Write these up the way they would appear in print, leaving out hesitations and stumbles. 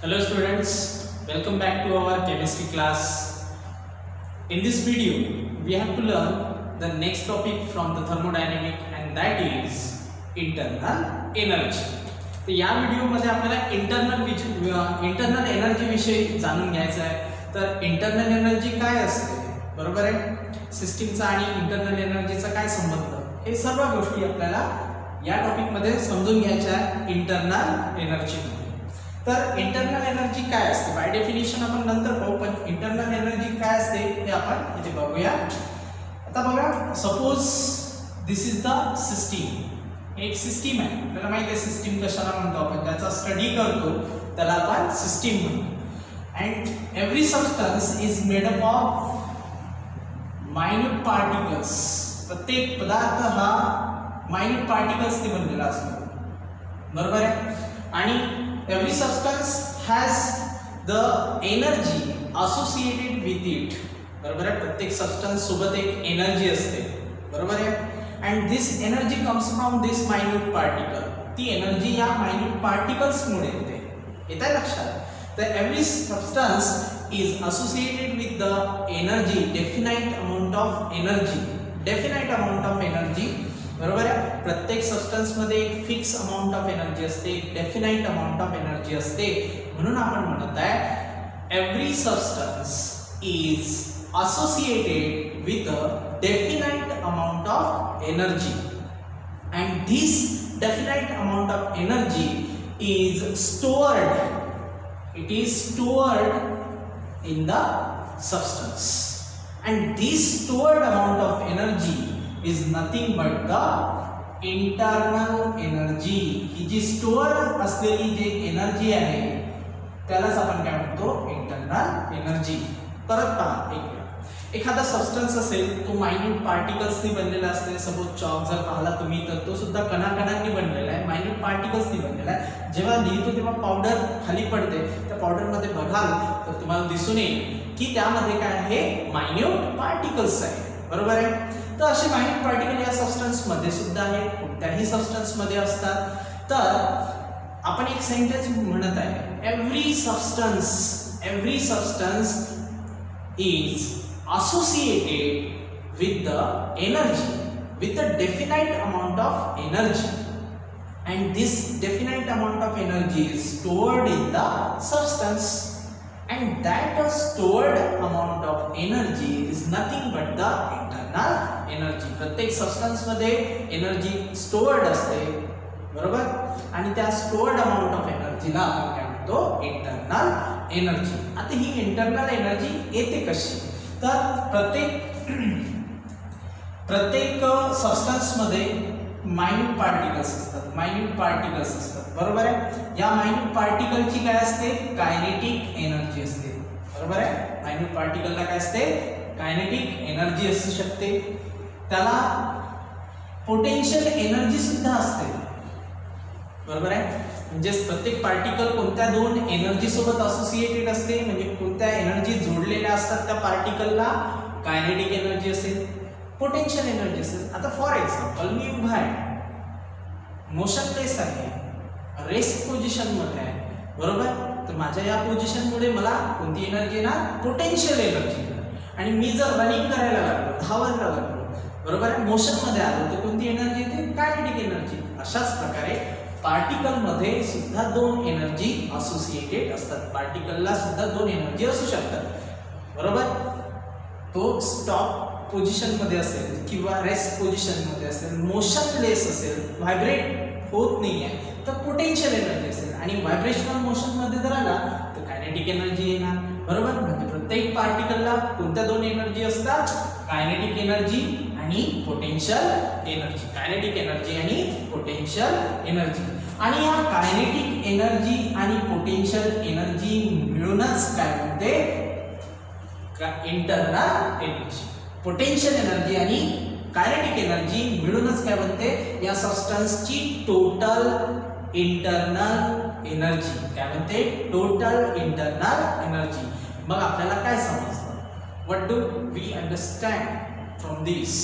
Hello students, welcome back to our chemistry class. In this video, we have to learn the next topic from the thermodynamic and that is internal energy. तर या व्हिडिओमध्ये आपल्याला internal energy विषयी जाणून घ्यायचं आहे. तर internal energy काय असते, बरोबर आहे, सिस्टीमचा आणि इंटरनल एनर्जीचा काय संबंध, हे सर्व गोष्टी आपल्याला या टॉपिक मध्ये समजून घ्यायच्या आहे इंटरनल एनर्जी मध्ये. तर इंटरनल एनर्जी काय असते, बाय डेफिनेशन आपण नंतर पाहू, पण इंटरनल एनर्जी काय असते हे आपण इथे बघूया. आता बघा, suppose this is the system. एक सिस्टीम आहे, आपल्याला माहिती आहे सिस्टीम कशाला म्हणतो आपण, ज्याचा स्टडी करतो त्याला आपण सिस्टीम म्हणतो. And every substance is made up of minute particles. प्रत्येक पदार्थ हा मायन्यूट पार्टिकल्स ने बनलेला असतो, बरोबर आहे. आणि every substance has the energy associated with it, बरोबर आहे. प्रत्येक सबस्टन्स सोबत एक एनर्जी असते, बरोबर आहे. and this energy comes from this minute particle. ती एनर्जी या मायन्यूट पार्टिकल्स मुळे येते. येत आहे लक्षात. तर every substance is associated with the energy, definite amount of energy, definite amount of energy, बरोबर आहे. प्रत्येक सबस्टन्स मध्ये एक फिक्स अमाउंट ऑफ एनर्जी असते, एक डेफिनाइट अमाउंट ऑफ एनर्जी असते. म्हणून आपण म्हणत आहे every substance is associated with a definite amount of energy and this definite amount of energy is stored, it is stored in the substance. And this stored amount of energy is nothing but the internal energy. ही जी store असलेली जी energy आहे त्यालाच आपण काय म्हणतो, internal energy. परत पहा, एखादा सबस्टन्स असेल तो मायन्यूट पार्टिकल्सनी बनलेला असते. सपोज चॉक जर पाहिला तुम्ही तर तो सुद्धा कणाकणांनी बनलेला आहे, मायन्यूट पार्टिकल्सनी बनलेला आहे. जेव्हा लिहितो तेव्हा पावडर खाली पडते, त्या पावडरमध्ये बघाल तर तुम्हाला दिसून येईल की त्यामध्ये काय आहे, मायन्यूट पार्टिकल्स आहे, बरोबर आहे. तर असे मायन्यूट पार्टिकल या सबस्टन्स मध्ये सुद्धा आहेत, कोणत्याही सबस्टन्स मध्ये असतात. तर आपण एक सेंटेन्स म्हणत आहे every substance is associated with the energy, with a definite amount of energy, and this definite amount of energy is stored in the substance, and that stored amount of energy is nothing but the internal energy. प्रत्येक substance मध्ये energy stored असते, बरोबर. आणि त्या stored amount of एनर्जीला आपण काय म्हणतो, internal energy. आता ही इंटरनल एनर्जी येते कशी, तर प्रत्येक सबस्टन्स मध्ये मायन्यूट पार्टिकल्स असतात, बरोबर आहे. या मायन्यूट पार्टिकलची काय असते, कायनेटिक एनर्जी असते, बरोबर आहे. मायन्यूट पार्टिकलला काय असते, कायनेटिक एनर्जी असू शकते. त्याला पोटेन्शियल एनर्जी सुद्धा असते, बरोबर आहे. म्हणजे प्रत्येक पार्टिकल कोणत्या दोन एनर्जी सोबत असोसिएटेड असते, म्हणजे कोणत्या एनर्जी जोडलेल्या असतात त्या पार्टिकलला. कायनेटिक एनर्जी असेल, पोटेन्शियल एनर्जी असेल. आता फॉर एक्झाम्पल मी उभा आहे, मोशनलेस आहे, रेस्ट पोझिशन मध्ये आहे, बरोबर. तर माझ्या या पोझिशन मुळे मला कोणती एनर्जी येणार, पोटेन्शियल एनर्जी. आणि मी जर रनिंग करायला लागलो, धावायला लागलो, बरोबर आहे, मोशन मध्ये आलो, तर कोणती एनर्जी येते, कायनेटिक एनर्जी. अशाच प्रकारे पार्टिकल मध्ये सुद्धा दोन एनर्जी असोसिएटेड असतात. पार्टिकलला सुद्धा दोन एनर्जी असू शकतात, बरोबर. तो स्टॉप पोझिशन मध्ये असेल किंवा रेस्ट पोझिशन मध्ये असेल, मोशनलेस असेल, व्हायब्रेट होत नाहीये, तर पोटेन्शियल एनर्जी असेल. आणि व्हायब्रेशनल मोशन मध्ये जर आला तर कायनेटिक एनर्जी येणार, बरोबर. म्हणजे प्रत्येक पार्टिकलला कोणत्या दोन एनर्जी असतात, कायनेटिक एनर्जी आणि पोटेन्शियल एनर्जी. कायनेटिक एनर्जी आणि पोटेन्शियल एनर्जी. आणि या कायनेटिक एनर्जी आणि पोटेन्शियल एनर्जी मिळूनच काय म्हणते, इंटरनल एनर्जी. पोटेन्शियल एनर्जी आणि कायनेटिक एनर्जी मिळूनच काय बनते, या सबस्टन्सची टोटल इंटरनल एनर्जी. काय म्हणते, टोटल इंटरनल एनर्जी. मग आपल्याला काय समजतं, what do we understand from this.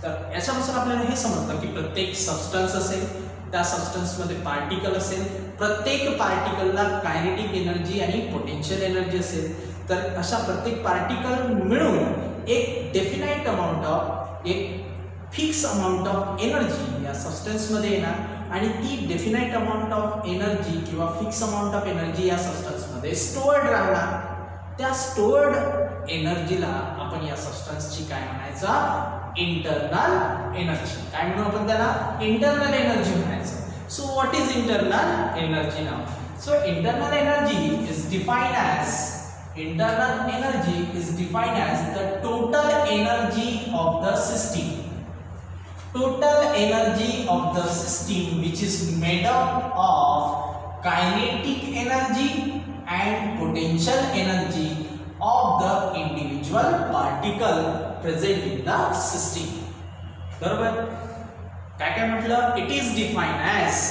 तर याच्यापासून आपल्याला हे समजतं की प्रत्येक सबस्टन्स असेल, त्या सबस्टन्समध्ये पार्टिकल असेल, प्रत्येक पार्टिकलला कायनेटिक एनर्जी आणि पोटेन्शियल एनर्जी असेल. तर अशा प्रत्येक पार्टिकल मिळून एक डेफिनाइट अमाऊंट ऑफ, एक फिक्स अमाऊंट ऑफ एनर्जी या सबस्टन्समध्ये येणार आणि ती डेफिनाइट अमाऊंट ऑफ एनर्जी किंवा फिक्स अमाऊंट ऑफ एनर्जी या सबस्टन्समध्ये स्टोअर्ड राहणार. त्या स्टोअर्ड एनर्जीला आपण या सबस्टन्सची काय म्हणायचं? Internal energy. काय म्हणू आपण त्याला? इंटरनल एनर्जी म्हणायचं. So what is internal energy now? So internal energy is defined as the total energy of the system. Total energy of the system which is made up of kinetic energy and potential energy of the individual particle present in the system. बरोबर? काय म्हटलं? It is defined as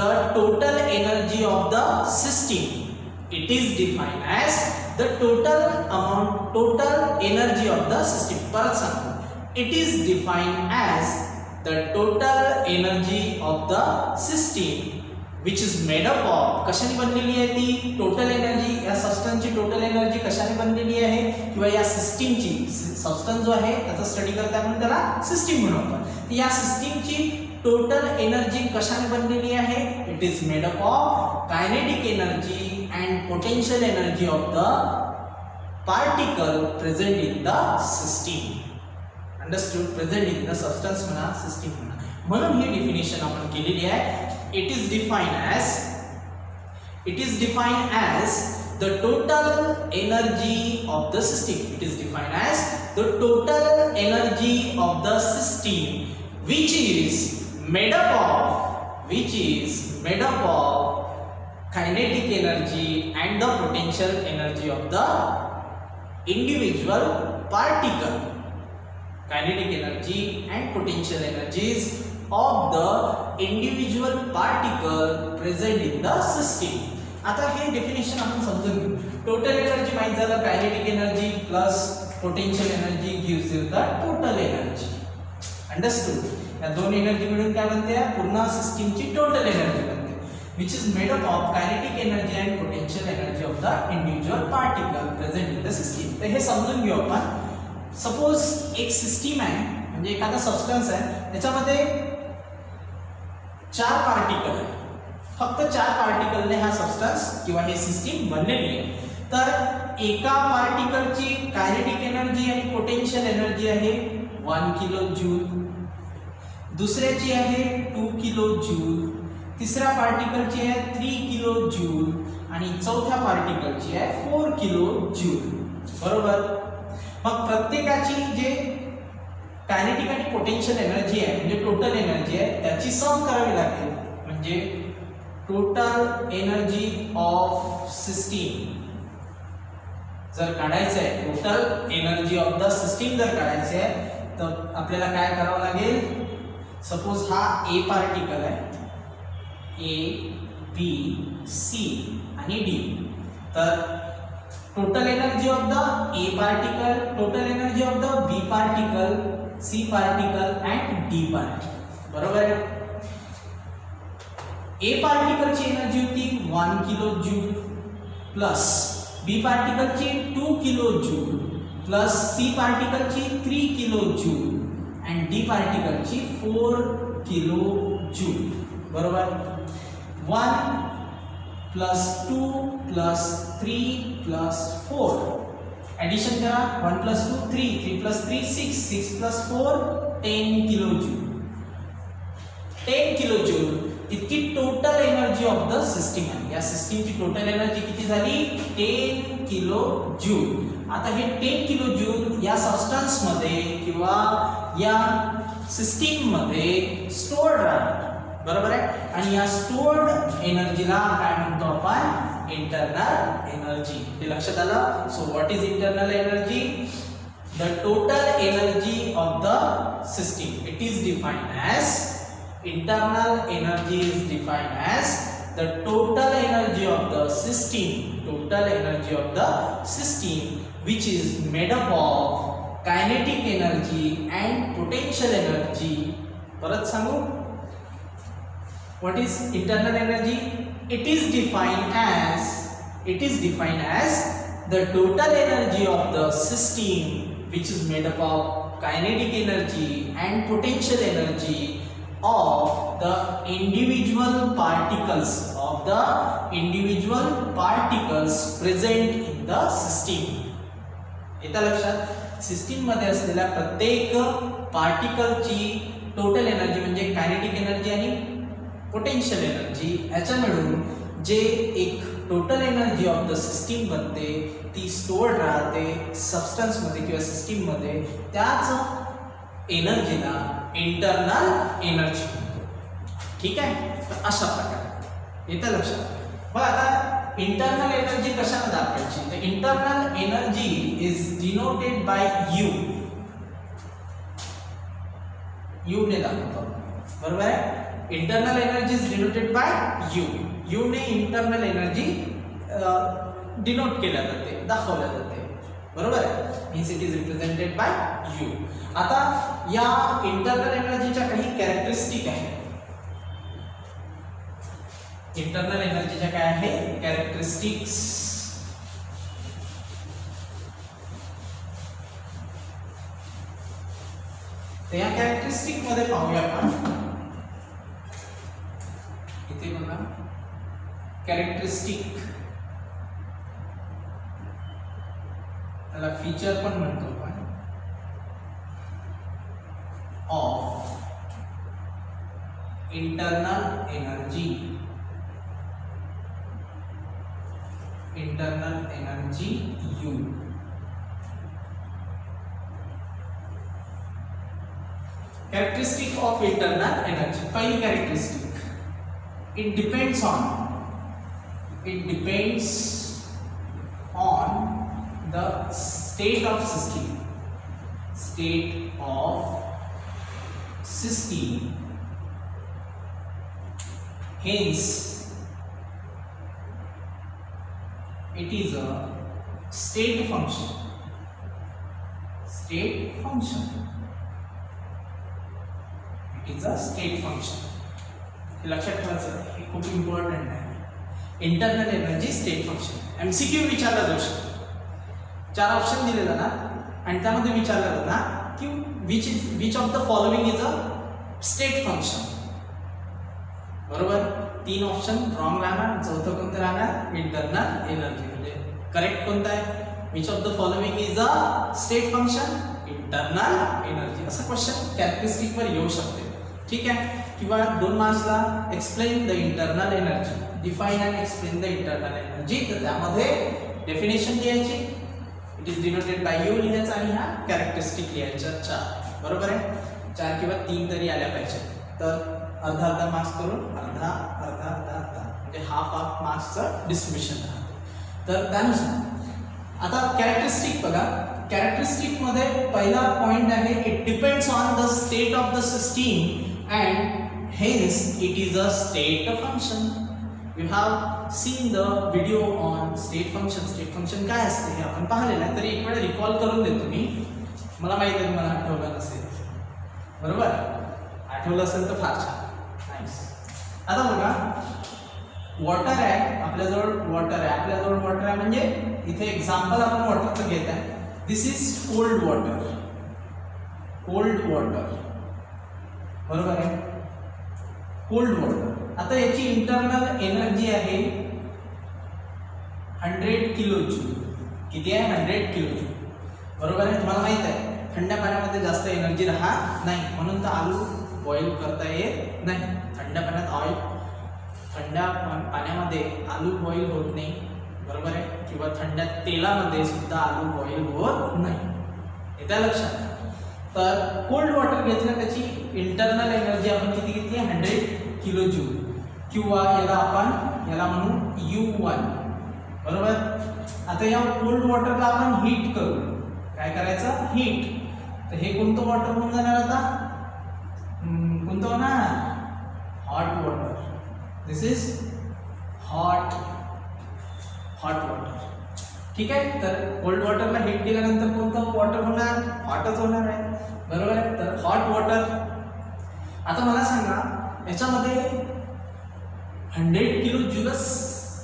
the total energy of the system. It is defined as the total energy of the system. परत सांगतो. It is defined as the total energy of the system which is made up of. कशाने बनलेली आहे ती total energy? या सबस्टन्सची total energy कशाने बनलेली आहे किंवा या सिस्टीमची, सबस्टन्स जो आहे त्याचा स्टडी करता म्हणून त्याला सिस्टीम म्हणतो. तर या सिस्टीमची टोटल एनर्जी कशाने बनलेली आहे? It is made up of kinetic energy and potential energy of the particle present in the system. Understood? Present in the substance म्हणा, system म्हणा. म्हणून ही डेफिनेशन आपण केलेली आहे. It is defined as the total energy of the system. It is defined as the total energy of the system which is made up of kinetic energy and the potential energy of the individual particle. Kinetic energy and potential energies of the individual particle present in the system. आता हे definition आपण समजून घेऊ. Total energy माहित झालं, kinetic energy plus potential energy gives you the total energy. Understood? या दोन energy मिळून काय बनते? पूर्ण सिस्टीमची टोटल एनर्जी बनते, which is made up of kinetic energy and potential energy of the individual particle present in the system. तर हे समजून घेऊ आपण. सपोज एक सिस्टीम आहे, म्हणजे एखादा सबस्टन्स आहे, त्याच्यामध्ये 4 पार्टिकल आहे. फक्त 4 पार्टिकलने हा सबस्टन्स किंवा हे सिस्टीम बनलेली आहे. तर एका पार्टिकलची कायनेटिक एनर्जी आणि पोटेन्शियल एनर्जी आहे 1 किलो जूल, दुसऱ्याची आहे 2 किलो जूल, तिसऱ्या पार्टिकलची आहे 3 किलो जूल आणि चौथ्या पार्टिकलची आहे 4 किलो जूल. बरोबर? मग प्रत्येकाची जे कायनेटिक आणि पोटेन्शियल एनर्जी आहे, म्हणजे टोटल एनर्जी आहे, त्याची सम करावी लागेल. म्हणजे टोटल एनर्जी ऑफ सिस्टीम जर काढायचं आहे, total energy of the system जर काढायचं आहे, तर आपल्याला काय करावं लागेल? सपोज हा ए पार्टिकल आहे, ए बी सी आणि डी. तर total energy of the A particle, total energy of the B particle, C particle and D particle. बरोबर आहे? ए पार्टिकलची एनर्जी होती 1 किलो जूल प्लस बी पार्टिकलची 2 किलो जूल प्लस सी पार्टिकलची 3 kilo joule and D पार्टिकलची 4 kilo joule. बरोबर? 1 plus 2 plus 3 plus 4 addition करा. 1 plus 2 3, 3 plus 3 6, 6 plus 4 10 kilo joule. 10 kilo joule इतकी total energy of the system आहे. या सिस्टीमची टोटल एनर्जी किती झाली? 10 किलो जूल. आता हे 10 किलो जूल या सबस्टन्स मध्ये किंवा या सिस्टीम मध्ये स्टोअर्ड राहणार. बरोबर आहे? आणि या स्टोअर्ड एनर्जीला काय म्हणतो आपण? Internal energy. हे लक्षात आलं? So what is internal energy? The total energy of the system. It is defined as internal energy is defined as the total energy of the system, total energy of the system which is made up of kinetic energy and potential energy. परत सांगू, what is internal energy? It is defined as the total energy of the system which is made up of kinetic energy and potential energy of the individual particles present in the system. येता लक्षात? System मध्ये असलेल्या प्रत्येक पार्टिकलची total energy म्हणजे kinetic energy आणि potential energy ह्याच्या मिळून जे एक total energy of the system बनते ती स्टोर्ड राहते सबस्टन्स मध्ये किंवा सिस्टीम मध्ये, त्याच एनर्जीला इंटरनल एनर्जी. ठीक आहे, तर अशा प्रकारे येतं लक्षात. मग आता इंटरनल एनर्जी कशाने दाखवायची? तर internal energy is denoted by you ने दाखवतो. बरोबर आहे? Internal energy is denoted by you ने इंटरनल एनर्जी डिनोट केल्या जाते, दाखवल्या जाते. बरोबर आहे? Means it is represented by you. आता या इंटरनल एनर्जीच्या काही कॅरेक्टरिस्टिक आहेत. इंटरनल एनर्जीच्या काय आहे कॅरेक्टरिस्टिक्स? तर या कॅरेक्टरिस्टिक मध्ये पाहूया आपण. इथे बघा कॅरेक्टरिस्टिक, त्याला फीचर पण म्हणतो आपण, of internal energy. Internal energy you. Characteristic of internal energy. पहिली characteristic, it depends on the state of system. Hence it is a state function. It is a state function. हे लक्षात ठेवायचं, हे खूप इम्पॉर्टंट आहे. Internal energy state function. MCQ विचारला जाऊ शकतो. 4 ऑप्शन दिले जाणार आणि त्यामध्ये विचारलं जाणार की which of the following is a state function. बरोबर? 3 ऑप्शन रॉंग राहणार, चौथं कोणतं राहणार? Internal energy. म्हणजे करेक्ट कोणतं आहे? Which of the following is a state function? Internal energy. असं क्वेश्चन कॅरेक्टरिस्टिक वर येऊ शकते. ठीक आहे? किंवा 2 मार्क्सला explain the internal energy, define and explain the internal energy. तर त्यामध्ये डेफिनेशन लिहायची, it is denoted by U लिहायचं आणि ह्या कॅरेक्टरिस्टिक लिहायच्या 4. बरोबर आहे? 4 किंवा 3 तरी आल्या पाहिजे. तर अर्धा मार्क्स करून अर्धा म्हणजे हाफ मार्क्सचं डिस्ट्रीब्युशन राहतं. तर त्यानुसार आता कॅरेक्टरिस्टिक बघा. कॅरेक्टरिस्टिक मध्ये पहिला पॉइंट आहे, it depends on the state of the system and hence it is a state function. You have seen the video on state function. State function काय असते हे आपण पाहिलेलं आहे, तरी एक वेळा रिकॉल करून देतो मी. मला माहिती आहे तुम्हाला आठवलं नसेल. बरोबर? आठवलं असेल तर फार छान. नाईस. आता बघा, वॉटर आहे आपल्याजवळ. वॉटर आहे म्हणजे इथे एक्झाम्पल आपण वॉटरचं घेत आहे. दिस इज कोल्ड वॉटर. बरोबर आहे? Cold water. आता याची इंटरनल एनर्जी आहे 100 किलो जूल. किती आहे? 100 किलो जूल. बरोबर आहे? तुम्हाला माहित आहे थंड पाण्यामध्ये जास्त एनर्जी राहत नाही, म्हणून तर आलू बॉईल करता येत नाही. थंड पाण्यामध्ये आलू बॉईल होत नाही. बरोबर आहे? किंवा थंड तेलामध्ये सुद्धा आलू बॉईल होत नाही. येत्या लक्षात. तर कोल्ड वॉटर घेतलं, त्याची इंटरनल एनर्जी आपण किती घेतली? 100 किलो जूल. किंवा याला म्हणू U1. बरोबर? आता या कोल्ड वॉटरला आपण हीट करू. काय करायचं? हीट. तर हे कोणतं वॉटर होऊन जाणार आता? कोणतं होणार? Hot water. This is hot water. ठीक आहे. तर कोल्ड वॉटरला हीट केल्यानंतर कोणतं वॉटर होणार, हॉटच होणार आहे, बरोबर आहे. तर हॉट वॉटर. आता मला सांगा याच्यामध्ये 100 किलो जूल्स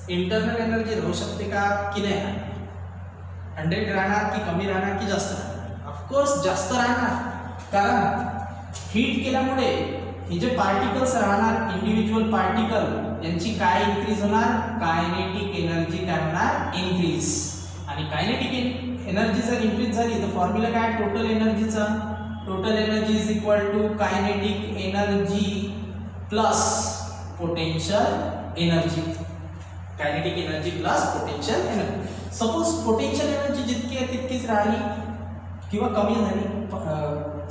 इंटरनल एनर्जी राहू शकते का की नाही? 100 राहणार की कमी राहणार की जास्त राहणार? ऑफकोर्स जास्त राहणार, कारण हीट केल्यामुळे हे जे पार्टिकल्स राहणार, इंडिव्हिज्युअल पार्टिकल, यांची काय इन्क्रीज होणार, कायनेटिक एनर्जी काय होणार, इन्क्रीज. आणि कायनेटिक एनर्जी जर इन्क्रीज झाली तर फॉर्म्युला काय, टोटल एनर्जीचा, total energy is equal to kinetic energy plus potential energy. Kinetic energy plus potential energy. Suppose potential energy जितकी आहे तितकीच राहिली किंवा कमी झाली,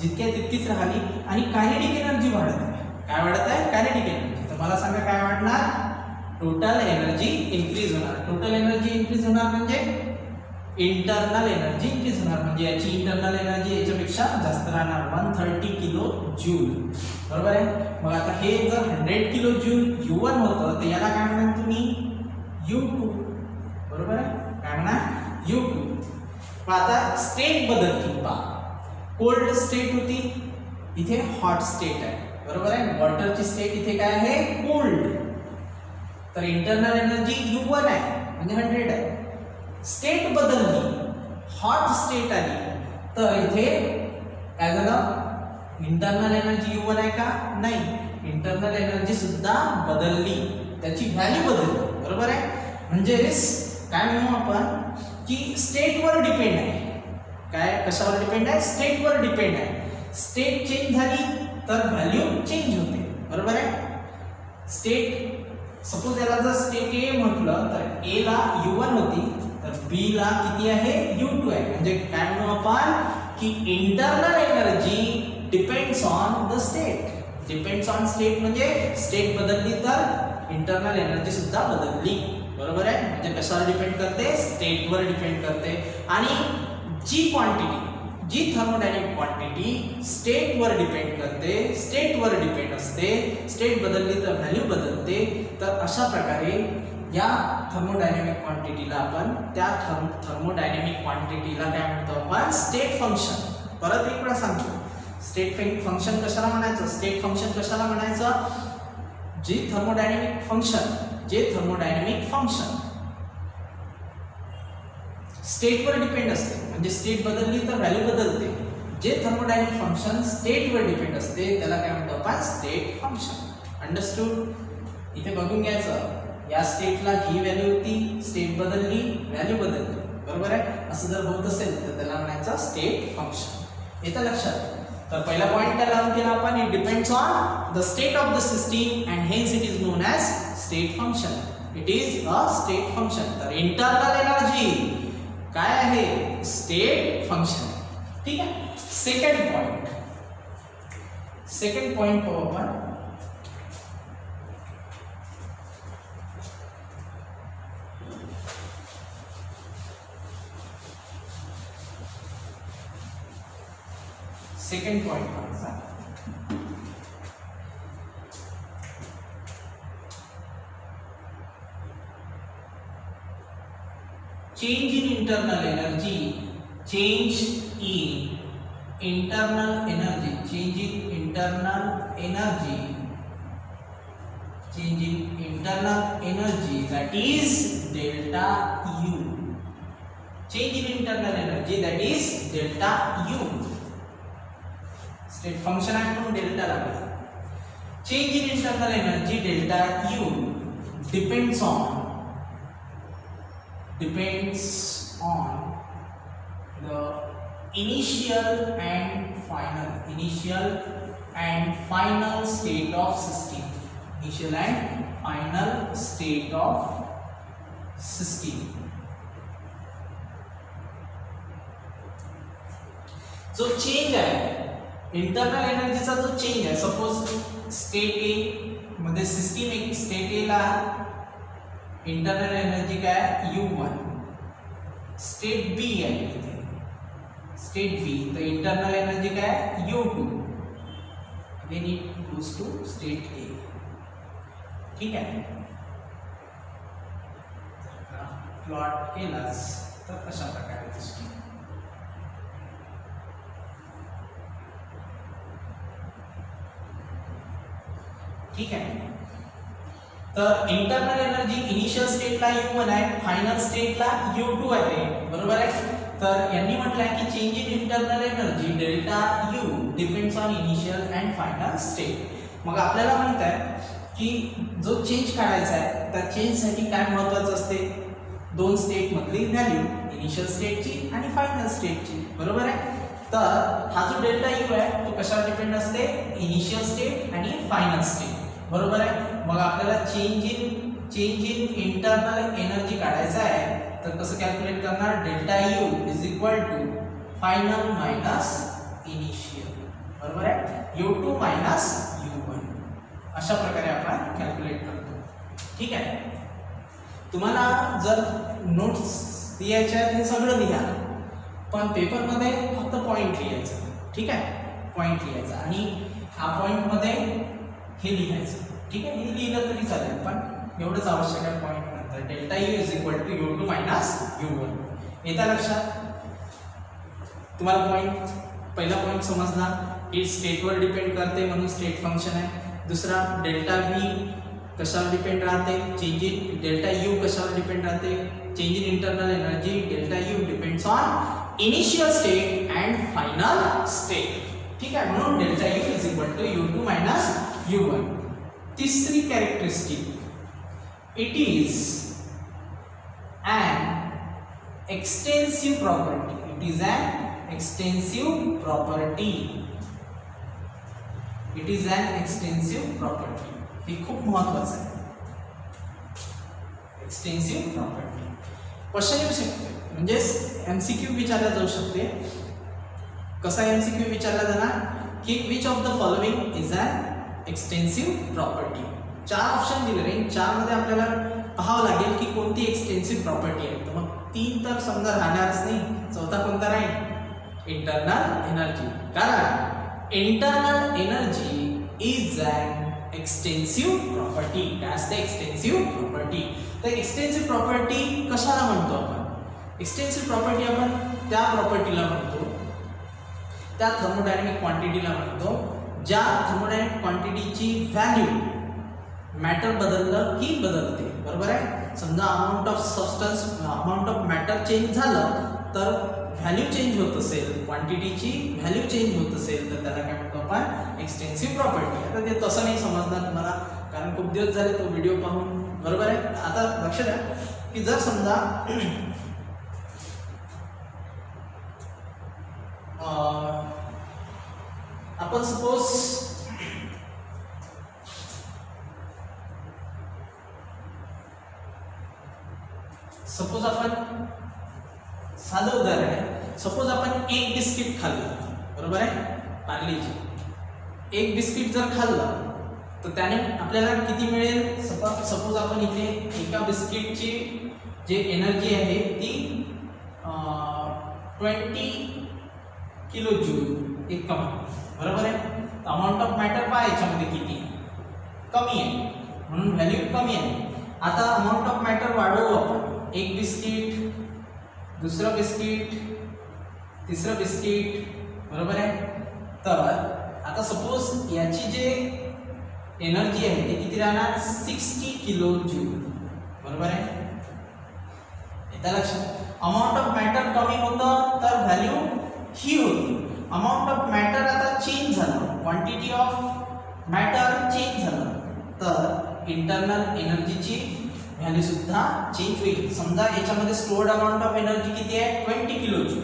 जितकी आहे तितकीच राहिली, आणि कायनेटिक एनर्जी वाढत आहे. काय वाढत आहे? Kinetic energy. तर मला सांगा काय वाढणार, टोटल एनर्जी इन्क्रीज होणार. टोटल एनर्जी इन्क्रीज होणार म्हणजे इंटरनल एनर्जी इन्क्रीज होणार, म्हणजे याची इंटरनल एनर्जी याच्यापेक्षा जास्त राहणार, 130 किलो जूल, बरोबर आहे. मग आता हे जर 100 किलो जूल U1 होतं तर याला काय म्हणणार तुम्ही, U2, बरोबर आहे. काय म्हणणार, U2. मग आता स्टेट बदलती पहा, कोल्ड स्टेट होती, इथे हॉट स्टेट आहे, बरोबर आहे. वॉटरची स्टेट इथे काय आहे, कोल्ड. तर इंटरनल एनर्जी U1 आहे म्हणजे 100 आहे. स्टेट बदलली, हॉट स्टेट आली, तर इथे काय झालं, इंटरनल एनर्जी U1 आहे का, नाही, इंटरनल एनर्जी सुद्धा बदलली, त्याची व्हॅल्यू बदलली, बरोबर आहे. म्हणजेच काय म्हणू आपण की स्टेटवर डिपेंड आहे. काय, कशावर डिपेंड आहे, स्टेटवर डिपेंड आहे. स्टेट चेंज झाली तर व्हॅल्यू चेंज होते, बरोबर आहे. स्टेट सपोज याला जर स्टेट ए म्हटलं तर ए ला U1 होती, तर बी ला किती आहे, U2 आहे. म्हणजे काय म्हणू आपण की internal energy depends on the state. Depends on state म्हणजे स्टेट बदलली तर इंटरनल एनर्जी सुद्धा बदलली, बरोबर आहे. म्हणजे कशावर डिपेंड करते, स्टेटवर डिपेंड करते. आणि जी क्वांटिटी, जी थर्मोडायनेमिक क्वांटिटी स्टेटवर डिपेंड करते, स्टेटवर डिपेंड असते, स्टेट बदलली तर व्हॅल्यू बदलते. तर अशा प्रकारे या थर्मोडायनेमिक क्वांटिटीला आपण, त्या थर्मोडायनेमिक क्वांटिटीला काय म्हणतो आपण, स्टेट फंक्शन. परत एक वेळा सांगतो, स्टेट फंक्शन कशाला म्हणायचं, स्टेट फंक्शन कशाला म्हणायचं, जे थर्मोडायनेमिक फंक्शन स्टेटवर डिपेंड असते, म्हणजे स्टेट बदलली तर व्हॅल्यू बदलते. जे थर्मोडायनेमिक फंक्शन स्टेटवर डिपेंड असते त्याला काय म्हणतो आपण, स्टेट फंक्शन. अंडरस्टूड. इथे बघून घ्यायचं, या स्टेटला जी व्हॅल्यू होती, स्टेट बदलली, व्हॅल्यू बदलली, बरोबर आहे. असं जर होत असेल तर त्याला म्हणायचं स्टेट फंक्शन. येतं लक्षात. तर पहिला पॉइंट काय लावून केला आपण, it depends on the state of the system and hence it is known as state function. It is a state function. तर इंटरनल एनर्जी काय आहे, स्टेट फंक्शन. ठीक आहे. सेकंड पॉइंट पाहू आपण. सेकंड पॉइंट पाहायचा, change in internal energy. Change in internal energy, change in internal energy, change in internal energy that is delta U. Change in internal energy that is delta U. State function आहे म्हणून delta लागला. Change in internal energy delta U depends on the initial and final state of system. Initial and final state of system. जो change आहे internal एनर्जीचा, जो change आहे, suppose state A मध्ये system, एक state A ला internal energy काय U1, state बी आहे इथे, स्टेट बी, तर इंटरनल एनर्जी काय U2, then it goes to state A. ठीक आहे. प्लॉट केलास तर अशा प्रकारे दिसतो. ठीक आहे. तर इंटरनल एनर्जी इनिशियल स्टेटला U1 आहे, फायनल स्टेटला U2 आहे. बरोबर आहे. तर यांनी म्हटलंय की change in internal energy delta U depends on initial and final state. मग आपल्याला माहित आहे की जो चेंज काढायचा आहे त्या चेंजसाठी काय महत्त्वाचं असते, दोन स्टेट मधली व्हॅल्यू, इनिशियल स्टेटची आणि फायनल स्टेटची. बरोबर आहे. तर हा जो डेल्टा U आहे तो कशावर डिपेंड असते, इनिशियल स्टेट आणि फायनल स्टेट. बरोबर आहे. मग आपल्याला चेंज इन इंटरनल एनर्जी काढायचा आहे तर कसं कॅल्क्युलेट करणार, delta U is equal to final minus initial. बरोबर आहे. U2 मायनस U1 अशा प्रकारे आपण कॅल्क्युलेट करतो. ठीक आहे. तुम्हाला जर नोट्स लिहायच्या हे सगळं लिहा, पण पेपरमध्ये फक्त पॉईंट लिहायचं. ठीक आहे. पॉईंट लिहायचा आणि हा पॉईंटमध्ये हे लिहायचं. ठीक आहे. हे लिहिलं तरी चालेल पण एवढंच आवश्यक आहे पॉईंट नंतर. Delta U is equal to U2 minus U1. येता लक्षात तुम्हाला पॉईंट, पहिला पॉईंट समजला की स्टेटवर डिपेंड करते म्हणून स्टेट फंक्शन आहे. दुसरा डेल्टा V कशावर डिपेंड राहते, चेंज इन डेल्टा U कशावर डिपेंड राहते, change in internal energy delta U depends on initial state and final state. ठीक आहे. म्हणून delta U is equal to U2 minus U1. तीसरी characteristic, it is an extensive property. It is an extensive property. It is an extensive property. हे खूप महत्त्वाचं आहे. Extensive property question येऊ शकते, म्हणजे MCQ विचारला जाऊ शकते. कसा MCQ विचारला जाणार की which of the following is an extensive property. चार ऑप्शन दिलेले, चार मध्ये आपल्याला पाहावं लागेल की कोणती एक्सटेन्सिव्ह प्रॉपर्टी आहे. तर मग तीन तर समजा राहणारच नाही, चौथा कोणता राहील, इंटरनल एनर्जी. कारण internal energy is an extensive property. काय असते एक्सटेन्सिव्ह प्रॉपर्टी. तर एक्सटेन्सिव्ह प्रॉपर्टी कशाला म्हणतो आपण, एक्सटेन्सिव्ह प्रॉपर्टी आपण त्या प्रॉपर्टीला म्हणतो, त्या थर्मोडायनॅमिक क्वांटिटीला म्हणतो ज्या थर्मोडायनॅमिक क्वांटिटीची व्हॅल्यू मॅटर बदललं की बदलते. बरोबर आहे. समजा amount of substance, amount of matter change झालं तर व्हॅल्यू चेंज होत असेल, क्वांटिटीची व्हॅल्यू चेंज होत असेल तर त्याला काय म्हणतो आपण, एक्सटेन्सिव्ह प्रॉपर्टी. आता ते तसं नाही समजणार तुम्हाला कारण खूप दिवस झाले तो व्हिडिओ पाहून. बरोबर आहे. आता लक्ष द्या की जर समजा आपण सपोज आपण साधं उदाहरण आहे, सपोज आपण एक बिस्किट खाल्लं. बरोबर आहे. पार्लेजी एक बिस्किट जर खाल्लं तर त्याने आपल्याला किती मिळेल, सपोज आपण इथे एका बिस्किटची जे एनर्जी आहे ती 20 किलो जूल एकम. बरोबर आहे. अमाऊंट ऑफ मॅटर पहा याच्यामध्ये किती कमी आहे म्हणून व्हॅल्यू कमी आहे. आता अमाऊंट ऑफ मॅटर वाढवू आपण, एक बिस्किट, दुसरं बिस्किट, तिसरं बिस्किट. बरोबर आहे. तर आता सपोज याची जे एनर्जी आहे ती किती राहणार, 60 किलो जूल. बरोबर आहे. येतं लक्षात. अमाऊंट ऑफ मॅटर कमी होतं तर व्हॅल्यू ही होती. अमाऊंट ऑफ मॅटर आता चेंज झालं, क्वांटिटी ऑफ मॅटर चेंज झालं तर इंटरनल एनर्जीची व्हॅल्यू सुद्धा चेंज होईल. समजा याच्यामध्ये स्टोर्ड अमाऊंट ऑफ एनर्जी किती आहे, 20 किलो जूल.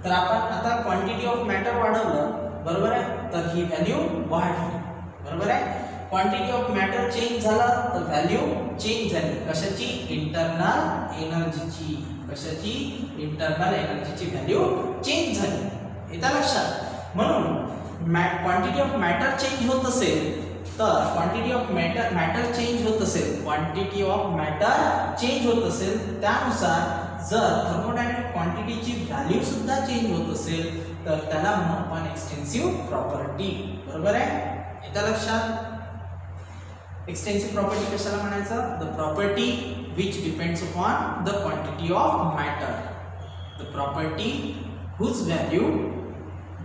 तर आपण आता क्वांटिटी ऑफ मॅटर वाढवलं. बरोबर आहे. तर ही व्हॅल्यू वाढली. बरोबर आहे. क्वांटिटी ऑफ मॅटर चेंज झाला तर व्हॅल्यू चेंज झाली. कशाची, इंटरनल एनर्जीची. कशाची, इंटरनल एनर्जीची व्हॅल्यू चेंज झाली. येतं लक्षात. म्हणून क्वांटिटी ऑफ मॅटर चेंज होत असेल तर क्वांटिटी ऑफ मॅटर चेंज होत असेल, क्वांटिटी ऑफ मॅटर चेंज होत असेल त्यानुसार जर थर्मोडायनॅमिक क्वांटिटीची व्हॅल्यू सुद्धा चेंज होत असेल तर त्याला म्हणू आपण एक्सटेन्सिव्ह प्रॉपर्टी. बरोबर आहे. येतं लक्षात. एक्सटेन्सिव्ह प्रॉपर्टी कशाला म्हणायचं, the property which depends upon the quantity of matter. the property whose value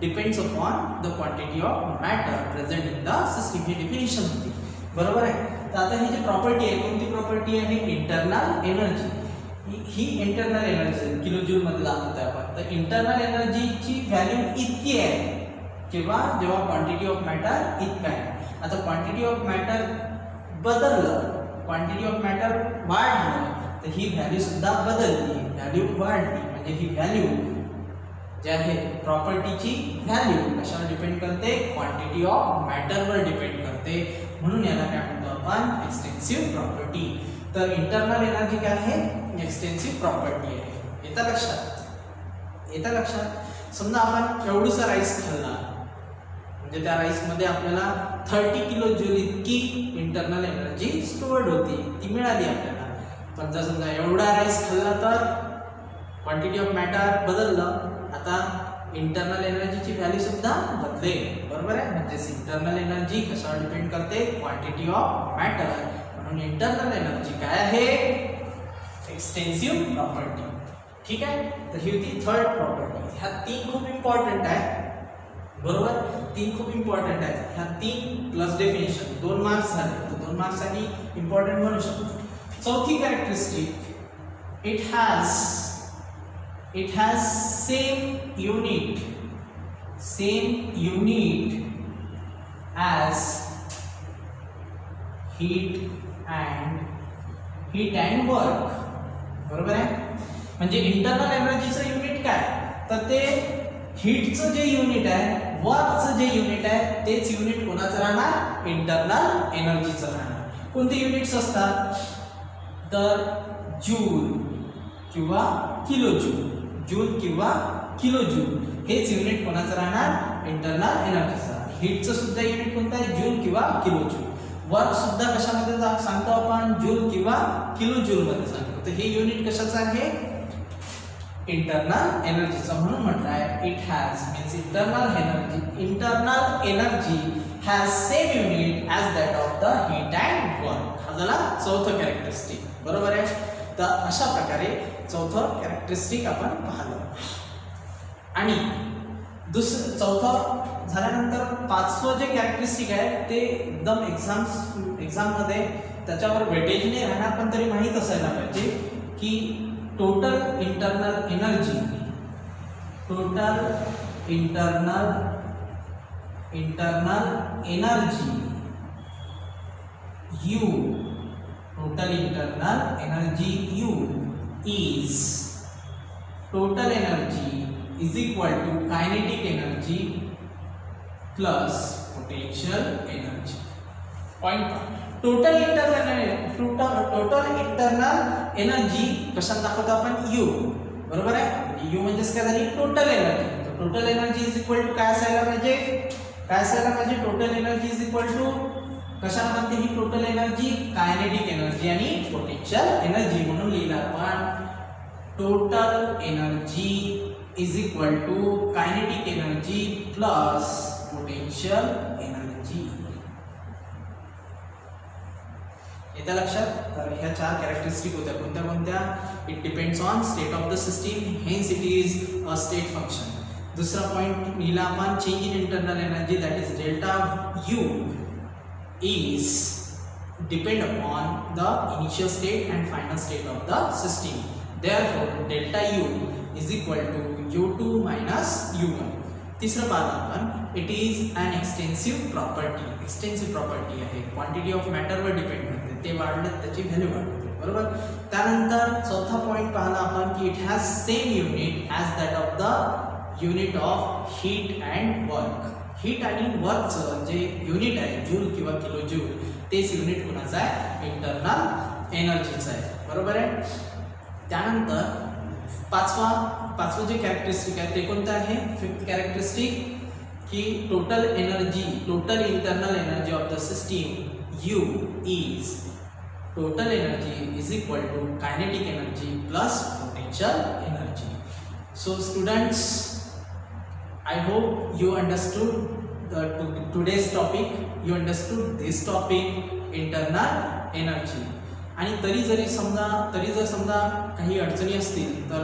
depends upon the quantity of matter present in the system. He definition होती, बरोबर आहे. तर आता ही जी प्रॉपर्टी आहे, कोणती प्रॉपर्टी आहे? Internal energy. ही इंटरनल एनर्जी किलो जूल मध्ये दाखवतोय आपण. तर इंटरनल एनर्जीची व्हॅल्यू इतकी आहे किंवा जेव्हा क्वांटिटी ऑफ मॅटर इतका आहे. आता क्वांटिटी ऑफ मॅटर बदललं, क्वांटिटी ऑफ मॅटर वाढलं, तर ही व्हॅल्यू सुद्धा बदलली, व्हॅल्यू वाढली. म्हणजे ही व्हॅल्यू जे आहे प्रॉपर्टीची व्हॅल्यू कशावर डिपेंड करते? क्वांटिटी ऑफ मॅटरवर डिपेंड करते. म्हणून याला काय म्हणतो आपण? Extensive property. तर इंटरनल एनर्जी काय आहे? एक्सटेन्सिव्ह प्रॉपर्टी आहे. येतं लक्षात? येतं लक्षात? समजा आपण एवढूसा राईस खाल्ला, म्हणजे त्या राईस मध्ये आपल्याला 30 किलो जूल इतकी इंटरनल एनर्जी स्टोअर्ड होती, ती मिळाली आपल्याला. पण जर समजा एवढा राईस खाल्ला तर क्वांटिटी ऑफ मॅटर बदललं, आता इंटरनल एनर्जीची व्हॅल्यू सुद्धा बदलेल, बरोबर आहे. म्हणजे इंटरनल एनर्जी कशावर डिपेंड करते? Quantity of matter. म्हणून इंटरनल एनर्जी काय आहे? Extensive property. ठीक आहे. तर ही होती थर्ड प्रॉपर्टी. ह्या तीन खूप इम्पॉर्टंट आहे, बरोबर. तीन खूप इम्पॉर्टंट आहे. ह्या तीन प्लस डेफिनेशन 2 मार्क्स झाले, तर 2 मार्क्ससाठी इम्पॉर्टंट म्हणू शकतो. चौथी characteristic, it has same unit as heat and work, बरोबर आहे. म्हणजे इंटरनल एनर्जीचं युनिट काय? तर ते हीटचं जे युनिट आहे, वर्कचं जे युनिट आहे, तेच युनिट कोणाचं राहणार? इंटरनल एनर्जीचं राहणार. कोणते युनिट्स असतात? तर जूल किंवा किलो जूल, जूल किंवा किलो जूल हेच युनिट कोणाचं राहणार? इंटरनल एनर्जीचं. हीटचं सुद्धा युनिट कोणतं आहे? जूल किंवा किलो जूल. वर्क सुद्धा कशामध्ये सांगतो आपण? जूल किंवा किलो जूल मध्ये सांगतो. तर हे युनिट कशाचं आहे? इंटरनल एनर्जीचं. म्हणून म्हटलं आहे it has means internal energy has same unit as that of the heat and work. हा झाला चौथं कॅरेक्टरिस्टिक, बरोबर आहे. तर अशा प्रकारे चौथं कॅरेक्टरिस्टिक आपण पाहिलं. आणि चौथं झाल्यानंतर पाचवं जे कॅरेक्टरिस्टिक आहे ते एकदम एक्झाममध्ये त्याच्यावर वेटेजने राहणार, पण तरी माहीत असायला पाहिजे की total internal energy U total internal energy U is total energy is equal to kinetic energy plus potential energy. Point. Total internal energy कशात दाखवतो आपण? U, बरोबर आहे. U म्हणजेच काय झाली? Total energy. तर total energy is equal to काय असायला पाहिजे? Total energy is equal to कशाला म्हणते ही टोटल एनर्जी? कायनेटिक एनर्जी आणि पोटेन्शियल एनर्जी. म्हणून लिहिलं आपण total energy is equal to kinetic energy plus potential energy. येतं लक्षात? तर ह्या 4 कॅरेक्टरिस्टिक होत्या. कोणत्या? It depends on state of the system, hence it is a state function. दुसरा पॉइंट लिहिला आपण change in internal energy that is delta U is depend upon the initial state and final state of the system. Therefore, delta U is equal to U2 minus U1. तीसरा पाहला आपण it is an extensive property. Extensive property आहे, quantity of मॅटरवर depend करते. ते वाढलं त्याची value वाढते, बरोबर. त्यानंतर चौथा पॉइंट पाहला आपण की it has same unit as that of the unit of heat and work. Heat आणि वर्कचं जे युनिट आहे जूल किंवा किलो जूल तेच युनिट कोणाचं आहे? इंटरनल एनर्जीचं आहे, बरोबर आहे. त्यानंतर पाचवं जे कॅरेक्टरिस्टिक आहे ते कोणतं आहे? फिफ्थ कॅरेक्टरिस्टिक की total internal energy of the system U is total energy is equal to kinetic energy plus potential energy. So students, I hope you understood today's topic. You understood this topic, internal energy. आणि तरी जर समजा काही अडचणी असतील तर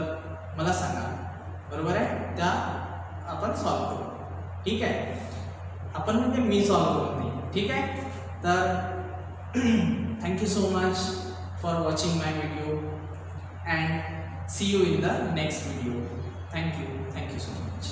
मला सांगा. बरोबर आहे, त्या आपण सॉल्व्ह करू. ठीक आहे, आपण म्हणजे मी सॉल्व्ह करून देईन. ठीक आहे, तर thank you so much for watching my video and see you in the next video. Thank you so much.